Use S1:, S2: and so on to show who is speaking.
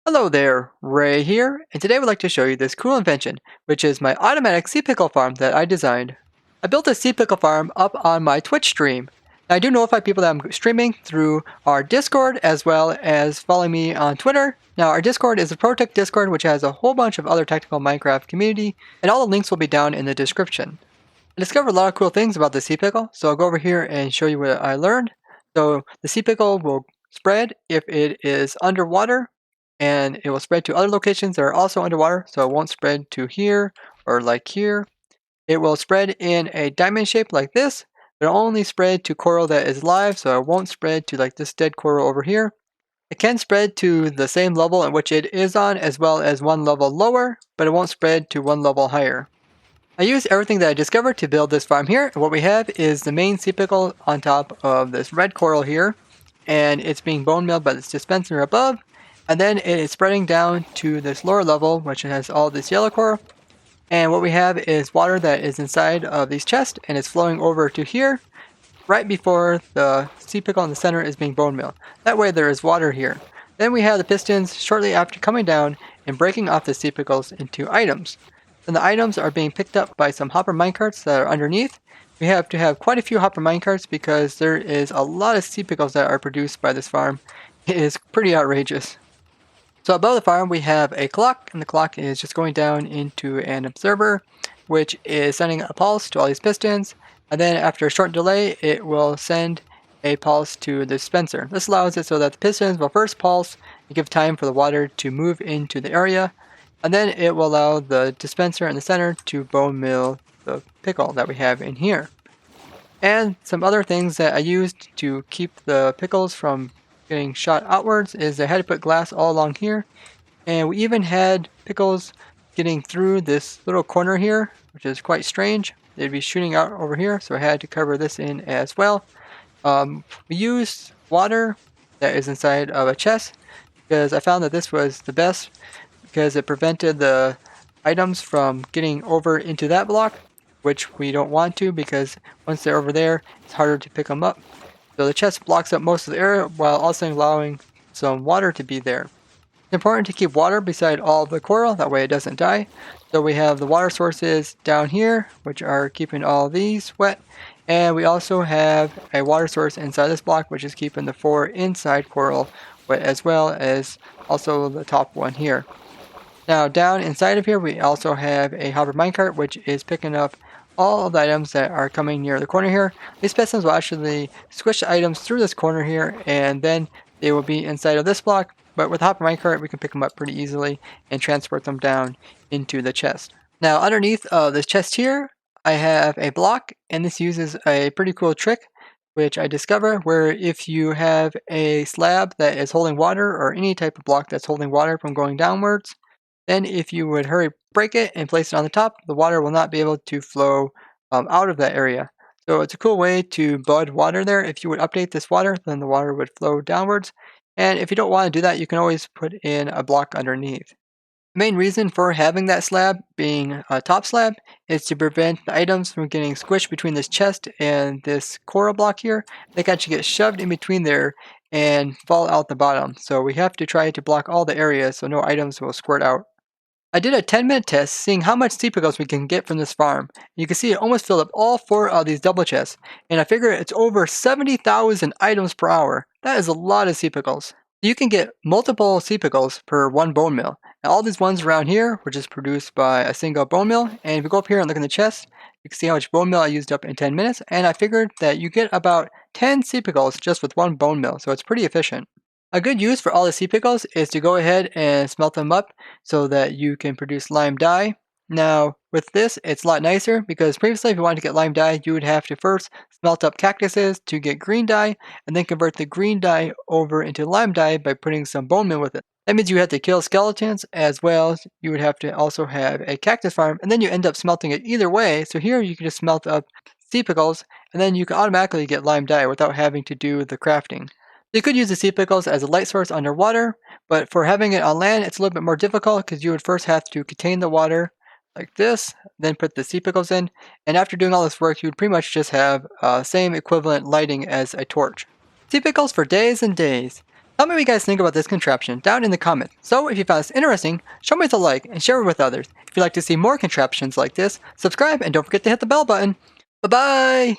S1: Hello there, Ray here, and today I would like to show you this cool invention, which is my automatic sea pickle farm that I designed. I built a sea pickle farm up on my Twitch stream. Now, I do notify people that I'm streaming through our Discord as well as following me on Twitter. Now, our Discord is the ProtoTech Discord, which has a whole bunch of other technical Minecraft community, and all the links will be down in the description. I discovered a lot of cool things about the sea pickle, so I'll go over here and show you what I learned. So the sea pickle will spread if it is underwater, and it will spread to other locations that are also underwater, so it won't spread to here or like here. It will spread in a diamond shape like this, but it'll only spread to coral that is live, so it won't spread to like this dead coral over here. It can spread to the same level in which it is on, as well as one level lower, but it won't spread to one level higher. I used everything that I discovered to build this farm here, and what we have is the main sea pickle on top of this red coral here, and it's being bone milled by this dispenser above, and then it is spreading down to this lower level, which has all this yellow coral, and what we have is water that is inside of these chests, and it's flowing over to here, right before the sea pickle in the center is being bone milled. That way there is water here. Then we have the pistons shortly after coming down and breaking off the sea pickles into items. Then the items are being picked up by some hopper minecarts that are underneath. We have to have quite a few hopper minecarts because there is a lot of sea pickles that are produced by this farm. It is pretty outrageous. So above the farm we have a clock, and the clock is just going down into an observer, which is sending a pulse to all these pistons, and then after a short delay it will send a pulse to the dispenser. This allows it so that the pistons will first pulse and give time for the water to move into the area, and then it will allow the dispenser in the center to bone mill the pickle that we have in here. And some other things that I used to keep the pickles from getting shot outwards is I had to put glass all along here, and we even had pickles getting through this little corner here, which is quite strange. They'd be shooting out over here, so I had to cover this in as well. We used water that is inside of a chest because I found that this was the best because it prevented the items from getting over into that block, which we don't want to because once they're over there, it's harder to pick them up. So the chest blocks up most of the area while also allowing some water to be there. It's important to keep water beside all of the coral, that way it doesn't die. So we have the water sources down here, which are keeping all of these wet. And we also have a water source inside this block, which is keeping the 4 inside coral wet, as well as also the top one here. Now down inside of here we also have a hopper minecart, which is picking up all of the items that are coming near the corner here. These pistons will actually squish the items through this corner here, and then they will be inside of this block, but with the hopper minecart we can pick them up pretty easily and transport them down into the chest. Now underneath this chest here I have a block, and this uses a pretty cool trick which I discover, where if you have a slab that is holding water or any type of block that's holding water from going downwards, then if you would hurry break it and place it on the top, the water will not be able to flow out of that area. So it's a cool way to bud water there. If you would update this water, then the water would flow downwards. And if you don't want to do that, you can always put in a block underneath. The main reason for having that slab being a top slab is to prevent the items from getting squished between this chest and this coral block here. They can actually get shoved in between there and fall out the bottom. So we have to try to block all the areas so no items will squirt out. I did a 10-minute test seeing how much sea pickles we can get from this farm. You can see it almost filled up all 4 of these double chests, and I figure it's over 70,000 items per hour. That is a lot of sea pickles. You can get multiple sea pickles per one bone mill. Now all these ones around here were just produced by a single bone mill, and if you go up here and look in the chest, you can see how much bone meal I used up in 10 minutes, and I figured that you get about 10 sea pickles just with one bone mill, so it's pretty efficient. A good use for all the sea pickles is to go ahead and smelt them up so that you can produce lime dye. Now with this it's a lot nicer because previously if you wanted to get lime dye you would have to first smelt up cactuses to get green dye and then convert the green dye over into lime dye by putting some bone meal with it. That means you have to kill skeletons, as well as you would have to also have a cactus farm, and then you end up smelting it either way. So here you can just smelt up sea pickles and then you can automatically get lime dye without having to do the crafting. You could use the sea pickles as a light source underwater, but for having it on land, it's a little bit more difficult because you would first have to contain the water like this, then put the sea pickles in, and after doing all this work, you would pretty much just have same equivalent lighting as a torch. Sea pickles for days and days. Tell me what you guys think about this contraption down in the comments. So if you found this interesting, show me a like and share it with others. If you'd like to see more contraptions like this, subscribe and don't forget to hit the bell button. Bye bye!